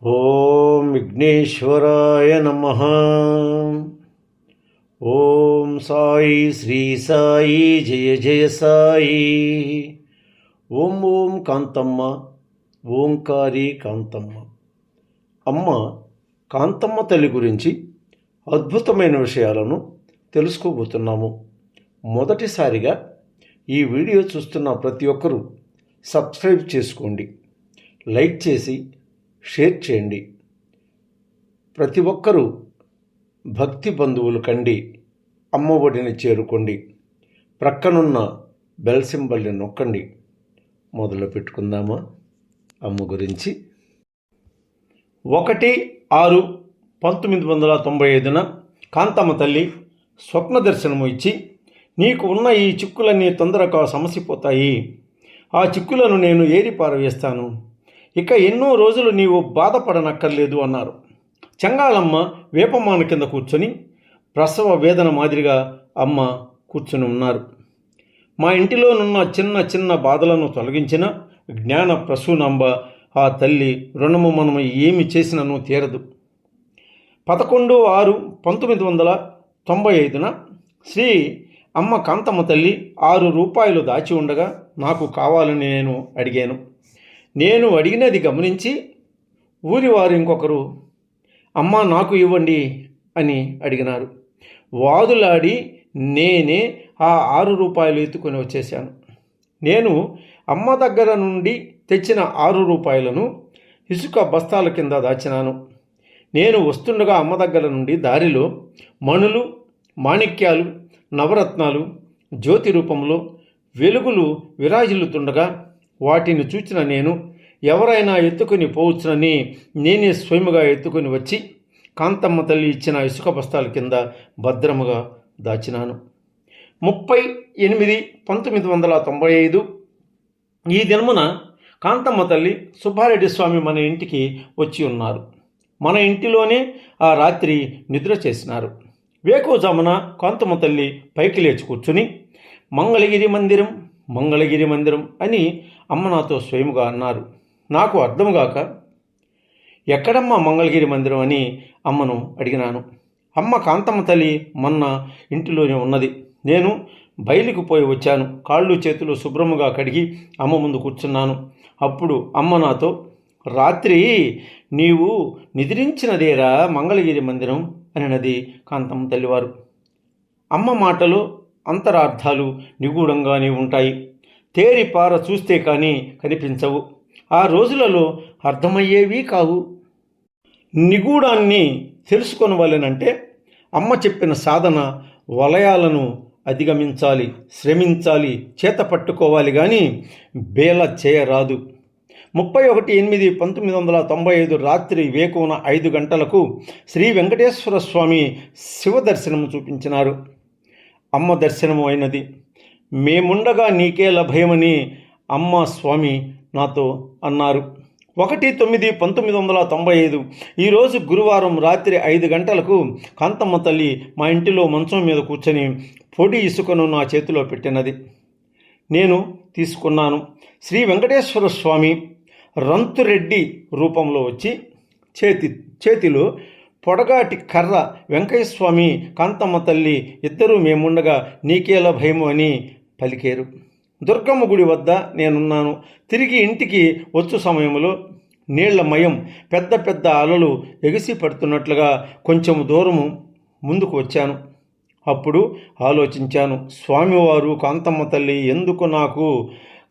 ఓం విఘ్నేశ్వరాయ నమః. ఓం సాయి శ్రీ సాయి జయ జయ సాయి. ఓం ఓం కాంతమ్మ ఓంకారి కాంతమ్మ. అమ్మ కాంతమ్మ తల్లి గురించి అద్భుతమైన విషయాలను తెలుసుకోబోతున్నాము. మొదటిసారిగా ఈ వీడియో చూస్తున్న ప్రతి ఒక్కరూ సబ్స్క్రైబ్ చేసుకోండి, లైక్ చేసి షేర్ చేయండి. ప్రతి ఒక్కరూ భక్తి బంధువులు కండి అమ్మ ఒడిని చేరుకోండి. ప్రక్కనున్న బెల్ సింబల్ని నొక్కండి. మొదలు పెట్టుకుందామా అమ్మ గురించి. 1/6/1995 కాంతమ్మ తల్లి స్వప్న దర్శనము ఇచ్చి, నీకు ఉన్న ఈ చిక్కులన్నీ తొందరగా సమసిపోతాయి, ఆ చిక్కులను నేను ఏరి పారవేస్తాను, ఇక ఎన్నో రోజులు నీవు బాధపడనక్కర్లేదు అన్నారు. చెంగాళమ్మ వేపమాన కింద కూర్చొని ప్రసవ వేదన మాదిరిగా అమ్మ కూర్చొని ఉన్నారు. మా ఇంటిలోనున్న చిన్న చిన్న బాధలను తొలగించిన జ్ఞాన ప్రసూనాంబ ఆ తల్లి రుణము మనము ఏమి చేసినను తీరదు. 11/6/1995 శ్రీ అమ్మ కాంతమ్మ తల్లి ₹6 దాచి ఉండగా నాకు కావాలని నేను అడిగాను. నేను అడిగినది గమనించి ఊరివారు ఇంకొకరు అమ్మ నాకు ఇవ్వండి అని అడిగినారు. వాదులాడి నేనే ఆ ₹6 ఎత్తుకొని వచ్చేశాను. నేను అమ్మ దగ్గర నుండి తెచ్చిన ₹6 ఇసుక బస్తాల కింద దాచినాను. నేను వస్తుండగా అమ్మ దగ్గర నుండి దారిలో మణులు, మాణిక్యాలు, నవరత్నాలు జ్యోతి రూపంలో వెలుగులు విరాజిల్లుతుండగా వాటిని చూచిన నేను ఎవరైనా ఎత్తుకుని పోవచ్చునని నేనే స్వయముగా ఎత్తుకొని వచ్చి కాంతమ్మ తల్లి ఇచ్చిన ఇసుక బస్తాల కింద భద్రముగా దాచినాను. 30/8/1995 ఈ దినమున కాంతమ్మ తల్లి సుబ్బారెడ్డి స్వామి మన ఇంటికి వచ్చి ఉన్నారు. మన ఇంటిలోనే ఆ రాత్రి నిద్ర చేసినారు. వేకువజామున కాంతమ్మ తల్లి పైకి లేచి కూర్చుని మంగళగిరి మందిరం మంగళగిరి మందిరం అని అమ్మ నాతో స్వయముగా అన్నారు. నాకు అర్థంగాక ఎక్కడమ్మా మంగళగిరి మందిరం అని అమ్మను అడిగినాను. అమ్మ కాంతమ్మ తల్లి మొన్న ఇంటిలోనే ఉన్నది, నేను బయలుకు పోయి వచ్చాను, కాళ్ళు చేతులు శుభ్రముగా కడిగి అమ్మ ముందు కూర్చున్నాను. అప్పుడు అమ్మ నాతో, రాత్రి నీవు నిద్రించినదేరా మంగళగిరి మందిరం అనినది కాంతమ్మ తల్లివారు. అమ్మ మాటలు అంతరార్థాలు నిగూఢంగానే ఉంటాయి, తేరిపార చూస్తే కానీ కనిపించవు, ఆ రోజులలో అర్థమయ్యేవి కావు. నిగూఢాన్ని తెలుసుకొనవలెనంటే అమ్మ చెప్పిన సాధన వలయాలను అధిగమించాలి, శ్రమించాలి, చేత పట్టుకోవాలి, కానీ బేల చేయరాదు. 31/8/1995 రాత్రి వేకువన 5 గంటలకు శ్రీ వెంకటేశ్వర స్వామి శివ దర్శనము చూపించినారు. అమ్మ దర్శనము అయినది. మేముండగా నీకేల భయమని అమ్మ స్వామి నాతో అన్నారు. 1/9/1995 ఈరోజు గురువారం రాత్రి 5 గంటలకు కాంతమ్మ తల్లి మా ఇంటిలో మంచం మీద కూర్చొని పొడి ఇసుకను నా చేతిలో పెట్టినది. నేను తీసుకున్నాను. శ్రీ వెంకటేశ్వర స్వామి రంతురెడ్డి రూపంలో వచ్చి చేతిలో పొడగాటి కర్ర, వెంకయ్యస్వామి కాంతమ్మ తల్లి ఇద్దరూ మేముండగా నీకేల భయము అని పలికేరు. దుర్గమ్మ గుడి వద్ద నేనున్నాను. తిరిగి ఇంటికి వచ్చు సమయంలో నీళ్లమయం పెద్ద పెద్ద అలలు ఎగిసి పడుతున్నట్లుగా కొంచెం దూరము ముందుకు వచ్చాను. అప్పుడు ఆలోచించాను, స్వామివారు కాంతమ్మ తల్లి ఎందుకు నాకు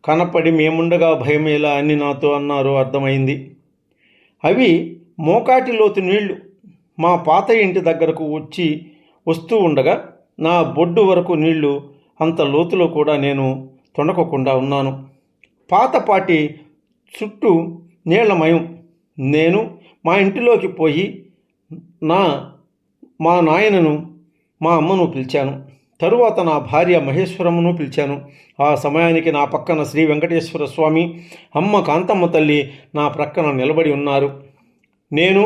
కనపడి మేముండగా భయమేలా అని నాతో అన్నారో అర్థమైంది. అవి మోకాటి లోతు నీళ్లు. మా పాత ఇంటి దగ్గరకు వస్తూ ఉండగా నా బొడ్డు వరకు నీళ్లు, అంత లోతులో కూడా నేను తొణకకుండా ఉన్నాను. పాతపాటి చుట్టూ నీళ్లమయం. నేను మా ఇంటిలోకి పోయి మా నాయనను, మా అమ్మను పిలిచాను. తరువాత నా భార్య మహేశ్వరమ్మను పిలిచాను. ఆ సమయానికి నా పక్కన శ్రీ వెంకటేశ్వర స్వామి, అమ్మ కాంతమ్మ తల్లి నా ప్రక్కన నిలబడి ఉన్నారు. నేను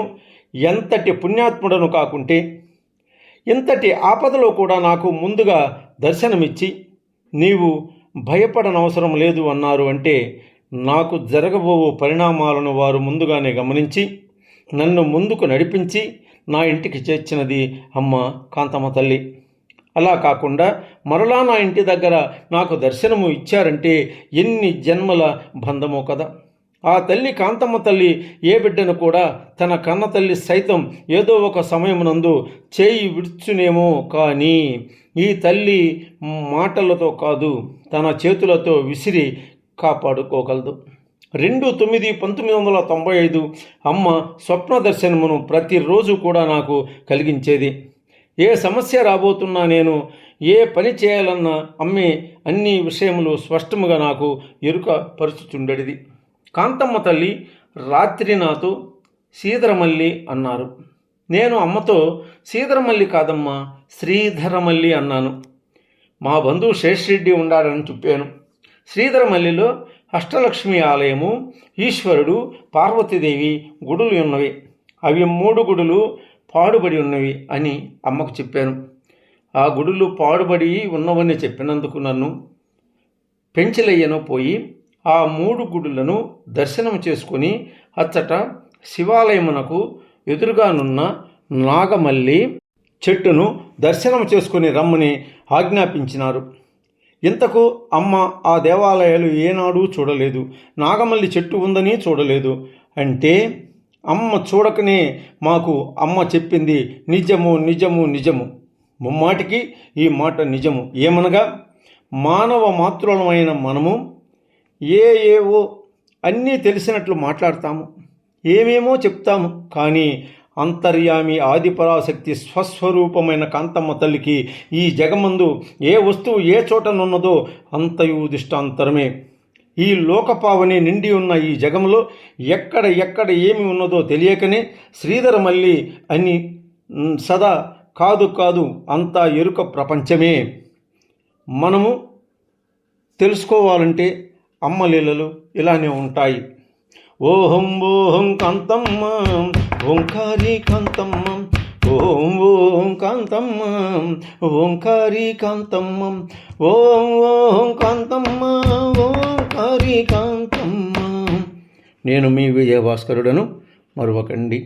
ఎంతటి పుణ్యాత్ముడను కాకుంటే ఇంతటి ఆపదలో కూడా నాకు ముందుగా దర్శనమిచ్చి నీవు భయపడనవసరం లేదు అన్నారు అంటే నాకు జరగబోవు పరిణామాలను వారు ముందుగానే గమనించి నన్ను ముందుకు నడిపించి నా ఇంటికి చేర్చినది అమ్మ కాంతమ్మ తల్లి. అలా కాకుండా మరలా నా ఇంటి దగ్గర నాకు దర్శనము ఇచ్చారంటే ఎన్ని జన్మల బంధమో కదా. ఆ తల్లి కాంతమ్మ తల్లి ఏ బిడ్డను కూడా తన కన్న తల్లి సైతం ఏదో ఒక సమయమునందు చేయి విడుచునేమో, కానీ ఈ తల్లి మాటలతో కాదు, తన చేతులతో విసిరి కాపాడుకోగలదు. 2/9/1995 అమ్మ స్వప్న దర్శనమును ప్రతిరోజు కూడా నాకు కలిగించేది. ఏ సమస్య రాబోతున్నా, నేను ఏ పని చేయాలన్నా అమ్మే అన్ని విషయములు స్పష్టముగా నాకు ఎరుక పరుచుచుండెడిది. కాంతమ్మ తల్లి రాత్రి నాతో శ్రీధరమల్లి అన్నారు. నేను అమ్మతో శ్రీధరమల్లి కాదమ్మా, శ్రీధరమల్లి అన్నాను. మా బంధువు శేషరెడ్డి ఉండాడని చెప్పాను. శ్రీధరమల్లిలో అష్టలక్ష్మి ఆలయము, ఈశ్వరుడు, పార్వతీదేవి గుడులు ఉన్నవి. అవి 3 గుడులు పాడుబడి ఉన్నవి అని అమ్మకు చెప్పాను. ఆ గుడులు పాడుబడి ఉన్నవని చెప్పినందుకు నన్ను పెంచలయ్యను పోయి ఆ 3 గుడులను దర్శనం చేసుకుని అచ్చట శివాలయమునకు ఎదురుగానున్న నాగమల్లి చెట్టును దర్శనం చేసుకుని రమ్మని ఆజ్ఞాపించినారు. ఇంతకు అమ్మ ఆ దేవాలయాలు ఏనాడూ చూడలేదు, నాగమల్లి చెట్టు ఉందని చూడలేదు. అంటే అమ్మ చూడకనే మాకు అమ్మ చెప్పింది నిజము నిజము నిజము, ముమ్మాటికి ఈ మాట నిజము. ఏమనగా, మానవ మాతృలమైన మనము ఏవో అన్నీ తెలిసినట్లు మాట్లాడతాము, ఏమేమో చెప్తాము. కానీ అంతర్యామి ఆదిపరాశక్తి స్వస్వరూపమైన కాంతమ్మ తల్లికి ఈ జగమందు ఏ వస్తువు ఏ చోటనున్నదో అంతయు దిష్టాంతరమే. ఈ లోకపావని నిండి ఉన్న ఈ జగంలో ఎక్కడ ఏమి ఉన్నదో తెలియకనే శ్రీధరమల్లి అని సదా కాదు అంతా ఎరుక ప్రపంచమే. మనము తెలుసుకోవాలంటే అమ్మ లీలలు ఇలానే ఉంటాయి. ఓహం ఓహం కాంతమ్మ ఓంకారి కాంతమ్మ, ఓం ఓం కాంతమ్మ ఓంకారి కాంతమ్మ, ఓం ఓం కాంతమ్మ ఓంకారి కాంతమ్మ. నేను మీ విజయభాస్కరుడను, మరొకండి.